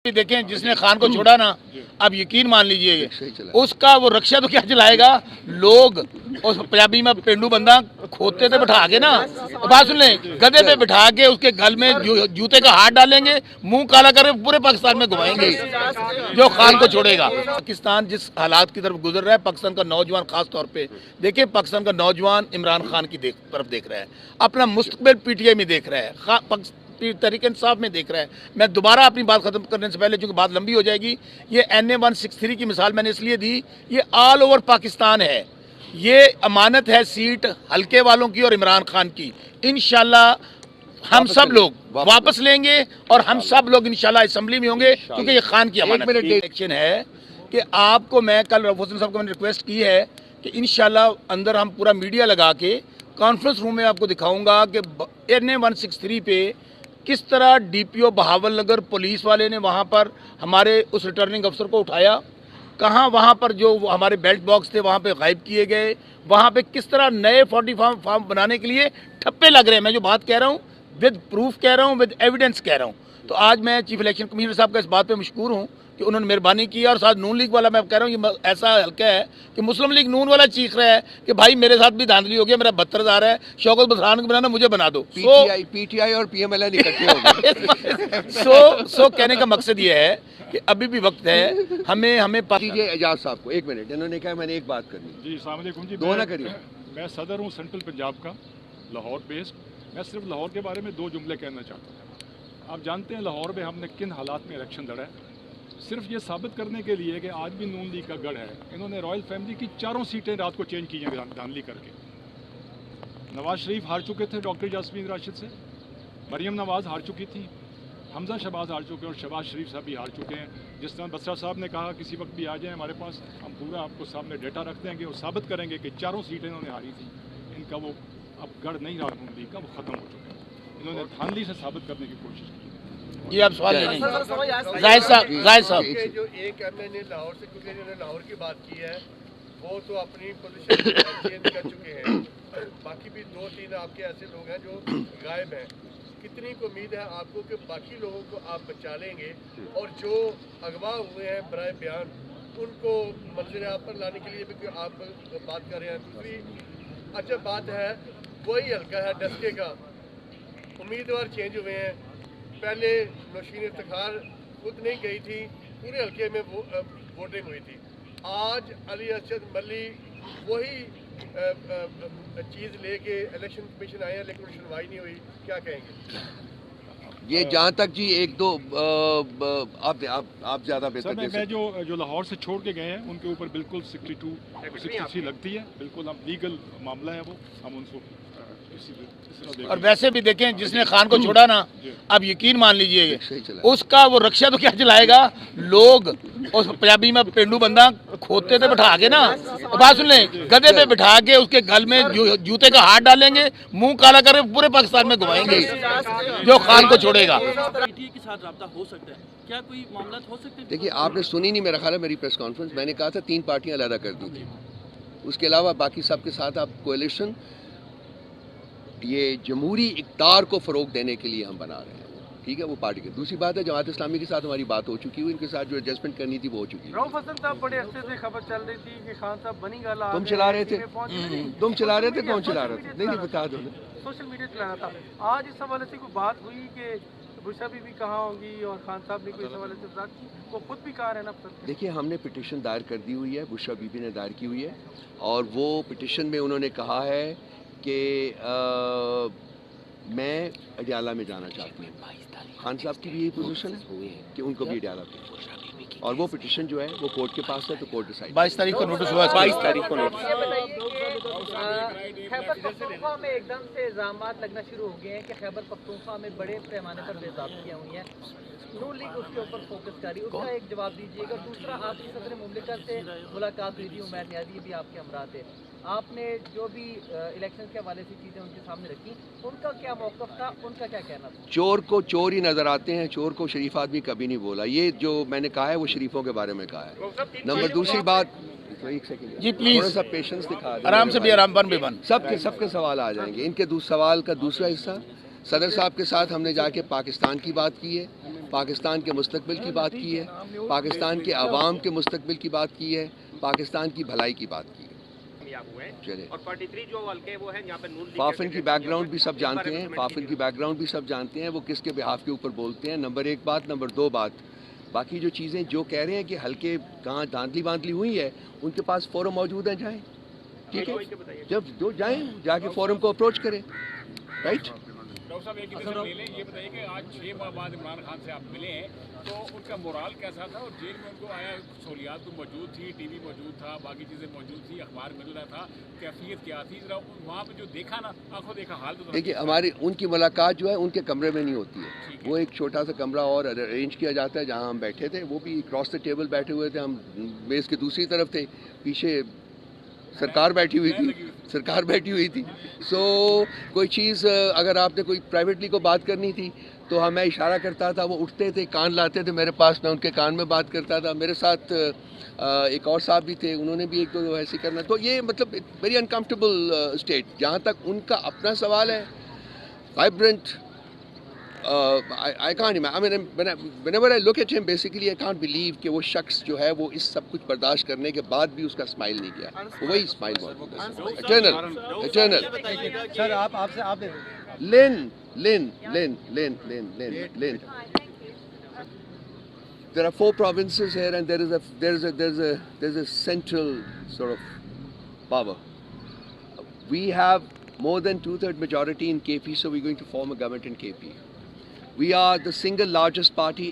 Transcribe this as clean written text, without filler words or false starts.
بھی دیکھیں جس نے خان کو چھوڑا نا، اب یقین مان لیجئے اس کا وہ رکشہ تو کیا چلائے گا، لوگ اس پنجابی میں پینڈو بندہ کھوتے پہ بٹھا کے نا، بات سن لیں، گدے پہ بٹھا کے اس کے گل میں جوتے کا ہاتھ ڈالیں گے، منہ کالا کر کے پورے پاکستان میں گھمائیں گے جو خان کو چھوڑے گا۔ پاکستان جس حالات کی طرف گزر رہا ہے، پاکستان کا نوجوان خاص طور پہ دیکھیں، پاکستان کا نوجوان عمران خان کی طرف دیکھ رہا ہے، اپنا مستقبل پی ٹی آئی میں دیکھ رہا ہے، تحریک انصاف میں دیکھ رہا ہے۔ میں دوبارہ اپنی بات ختم کرنے سے پہلے، چونکہ بات لمبی ہو جائے گی، یہ NA-163 کی مثال میں نے اس لیے دی، یہ آل اوور پاکستان ہے، یہ امانت ہے سیٹ حلقے والوں کی اور عمران خان کی۔ انشاءاللہ ہم سب لوگ واپس لیں گے اور ہم سب لوگ انشاءاللہ اسمبلی میں ہوں گے، کیونکہ یہ خان کی امانت الیکشن ہے۔ کہ آپ کو میں کل رفیع حسین صاحب کو میں نے ریکویسٹ کی ہے کہ انشاءاللہ اندر ہم پورا میڈیا لگا کے کانفرنس روم میں آپ کو دکھاؤں گا کہ NA-163 پہ کس طرح ڈی پی او بہاول نگر پولیس والے نے وہاں پر ہمارے اس ریٹرننگ افسر کو اٹھایا، کہاں وہاں پر جو ہمارے بیلٹ باکس تھے وہاں پہ غائب کیے گئے، وہاں پہ کس طرح نئے 40 فارم بنانے کے لیے ٹھپے لگ رہے ہیں۔ میں جو بات کہہ رہا ہوں ود پروف کہہ رہا ہوں، ود ایویڈنس کہہ رہا ہوں۔ تو آج میں چیف الیکشن کمیشنر صاحب کا اس بات پہ مشکور ہوں کہ انہوں نے مہربانی کی، اور ساتھ نون لیگ والا میں کہہ رہا ہوں یہ ایسا حلقہ ہے کہ مسلم لیگ نون والا چیخ رہا ہے کہ بھائی میرے ساتھ بھی دھاندلی ہو گیا، میرا 72,000 ہے، شوکت بسران کو بنانا مجھے بنا دو۔ پی ٹی آئی اور پی ایم ایل این اکٹھے ہو گئے۔ سو کہنے کا مقصد یہ ہے کہ ابھی بھی وقت ہے، ہمیں اعجاز صاحب کو 1 منٹ، انہوں نے کہا میں نے ایک بات کرنی۔ جی السلام علیکم جی، دو نہ کریے۔ میں صدر ہوں سینٹرل پنجاب کا، لاہور بیسڈ۔ میں صرف لاہور کے بارے میں 2 جملے کہنا چاہتا ہوں۔ آپ جانتے ہیں لاہور میں ہم نے کن حالات میں الیکشن لڑا ہے، صرف یہ ثابت کرنے کے لیے کہ آج بھی نون لیگ کا گڑھ ہے۔ انہوں نے رائل فیملی کی 4 سیٹیں رات کو چینج کی ہیں دھاندلی کر کے۔ نواز شریف ہار چکے تھے ڈاکٹر یاسمین راشد سے، مریم نواز ہار چکی تھی، حمزہ شہباز ہار چکے ہیں، اور شہباز شریف صاحب بھی ہار چکے ہیں۔ جس طرح بسرا صاحب نے کہا کسی وقت بھی آ جائیں ہمارے پاس، ہم پورا آپ کو سامنے ڈیٹا رکھ دیں گے اور ثابت کریں گے کہ 4 سیٹیں انہوں نے ہاری تھیں، ان کا وہ اب گڑھ نہیں رہا نون لیگ کا، وہ ختم ہو چکا ہے۔ انہوں نے دھاندلی سے ثابت کرنے کی کوشش کی۔ جی آپ سوال لے لیں زاہد صاحب جو ایک ایم این اے لاہور سے، کیونکہ انہوں نے لاہور کی بات کی ہے، وہ تو اپنی پوزیشن چینج کر چکے ہیں، باقی بھی 2-3 آپ کے ایسے لوگ ہیں جو غائب ہیں۔ کتنی کو امید ہے آپ کو کہ باقی لوگوں کو آپ بچا لیں گے، اور جو اغوا ہوئے ہیں برائے بیان ان کو منظر عام پر لانے کے لیے بھی آپ بات کر رہے ہیں؟ دوسری اچھا بات ہے، وہی حلقہ ہے ڈسکے کا، امیدوار چینج ہوئے ہیں۔ پہلے نوشین افتخار خود نہیں گئی تھی، پورے حلقے میں ووٹنگ ہوئی تھی۔ آج علی ارشد ملی وہی چیز لے کے الیکشن کمیشن آئے ہیں، لیکن سنوائی نہیں ہوئی، کیا کہیں گے؟ یہ جہاں تک جی 1-2 آپ زیادہ بہتر میں جو لاہور سے چھوڑ کے گئے ہیں ان کے اوپر بالکل 62 لگتی ہے، بالکل ہم لیگل معاملہ ہے وہ، ہم ان کو اور ویسے بھی دیکھیں جس نے خان کو چھوڑا نا، اب یقین مان لیجئے اس کا وہ رکشہ تو کیا چلائے گا، لوگ اس پنجابی میں پینڈو بندہ کھوتے پہ بٹھا کے نا، بات سن لیں، گدے پہ بٹھا کے اس کے گل میں جوتے کا ہاتھ ڈالیں گے، منہ کالا کر کے پورے پاکستان میں گھمائیں گے جو خان کو چھوڑے گا۔ دیکھیے آپ نے سنی نہیں، میرا خیال ہے میری پریس کانفرنس، میں نے کہا تھا 3 پارٹیاں علیحدہ کر دی تھی، اس کے علاوہ باقی سب کے ساتھ آپ کولیشن، یہ جمہوری اقدار کو فروغ دینے کے لیے ہم بنا رہے ہیں، ٹھیک ہے، وہ پارٹی کے۔ دوسری بات ہے جماعت اسلامی کے ساتھ ہماری بات ہو چکی ہوئی، ان کے ساتھ جو ایڈجسٹمنٹ کرنی تھی وہ ہو چکی ہے۔ رؤف حسن صاحب بڑے عرصے سے خبر چل رہی تھی کہ خان صاحب بنی گالا تم چلا رہے تھے، کون چلا رہے تھے؟ نہیں بتا دو نا، سوشل میڈیا چلانا تھا۔ آج اس حوالے سے کوئی بات ہوئی کہ بشرا بی بی کہاں ہوں گی، اور خان صاحب نے کوئی اس حوالے سے بات کی؟ وہ خود بھی کہا رہنا پسند۔ دیکھیے ہم نے پٹیشن دائر کر دی ہوئی ہے، بشرا بی بی نے دائر کی ہوئی ہے، اور وہ پٹیشن میں انہوں نے کہا ہے کہ میں اڈیالہ میں جانا چاہتی ہوں۔ خان صاحب کی بھی یہی پوزیشن ہے کہ ان کو بھی اڈیالہ پہ، اور وہ پٹیشن جو ہے وہ کورٹ کے پاس ہے، تو کورٹ ڈیسائیڈ۔ 22 تاریخ کو نوٹس ہوا ہے، 22 تاریخ کو نوٹس۔ خیبر پختونخوا میں ایک دم سے الزامات لگنا شروع ہو گئے ہیں کہ خیبر پختونخوا میں بڑے پیمانے پر بےضابطیاں ہوئی ہیں، نون لیگ اس کے اوپر فوکس کر رہی ہے، اس کا ایک جواب دیجیے گا۔ دوسرا، آپ کی صدر مملکت سے ملاقات ہوئی تھی، عمیر نیازی بھی آپ کے ہمراہ تھے، آپ نے جو بھی الیکشن کے حوالے سے چیزیں ان کے سامنے رکھی، ان کا کیا موقف تھا، ان کا کیا کہنا تھا؟ چور کو چور ہی نظر آتے ہیں، چور کو شریف آدمی کبھی نہیں بولا، یہ جو میں نے کہا ہے وہ شریفوں کے بارے میں کہا ہے۔ نمبر دوسری بات، ایک سیکنڈ جی پلیز تھوڑا سا پیشنس دکھا دیں، آرام سے بھی، آرام بن بھی بن۔ سب کے سوال آ جائیں گے۔ ان کے سوال کا دوسرا حصہ صدر صاحب کے ساتھ ہم نے جا کے پاکستان کی بات کی ہے, پاکستان کے مستقبل کی بات کی ہے, پاکستان کے عوام کے مستقبل کی بات کی ہے, پاکستان کی بھلائی کی بات کی ہے. چلے فافن کی بیک گراؤنڈ بھی سب جانتے ہیں, فافن کی بیک گراؤنڈ بھی سب جانتے ہیں, وہ کس کے بہاف کے اوپر بولتے ہیں. نمبر 1 بات. نمبر 2 بات, باقی جو چیزیں جو کہہ رہے ہیں کہ ہلکے کہاں دھاندلی باندلی ہوئی ہے, ان کے پاس فورم موجود ہیں, جائیں, ٹھیک ہے, جب جو جائیں جا کے فورم کو اپروچ کریں, رائٹ. ڈاکٹر صاحب ایک لے لیں, یہ بتائیے کہ آج 6 ماہ بعد عمران خان سے آپ ملے ہیں, تو ان کا مورال کیسا تھا, اور جیل میں ان کو آیا سہولیات تو موجود تھی, ٹی وی موجود تھا, باقی چیزیں موجود تھی, اخبار مل رہا تھا, کیفیت کیا تھی, ذرا وہاں پہ جو دیکھا نا آنکھوں دیکھا حال تو دیکھیے ہماری ان کی ملاقات جو ہے ان کے کمرے میں نہیں ہوتی ہے, وہ ایک چھوٹا سا کمرہ اور ارینج کیا جاتا ہے جہاں ہم بیٹھے تھے, وہ بھی کراس دا ٹیبل بیٹھے ہوئے تھے, ہم میز کے دوسری طرف تھے, پیچھے سرکار بیٹھی ہوئی تھی. سو کوئی چیز اگر آپ نے کوئی پرائیویٹلی کو بات کرنی تھی تو میں اشارہ کرتا تھا, وہ اٹھتے تھے, کان لاتے تھے میرے پاس, میں ان کے کان میں بات کرتا تھا. میرے ساتھ ایک اور صاحب بھی تھے, انہوں نے بھی ایک دو ایسے کرنا. تو یہ مطلب ویری انکمفرٹیبل اسٹیٹ. جہاں تک ان کا اپنا سوال ہے, vibrant, I can't imagine. Whenever I look at him, basically I can't believe کہ وہ شخص جو ہے وہ اس سب کچھ برداشت کرنے کے بعد بھی اس کا اسمائل نہیں گیا, وہی اسمائل موجود ہے, اٹرنل. سر آپ سے لن. There are 4 provinces here, and there's a central sort of power. We have more than 2/3 majority in KP, so we're going to form a government in KP. We are the single largest party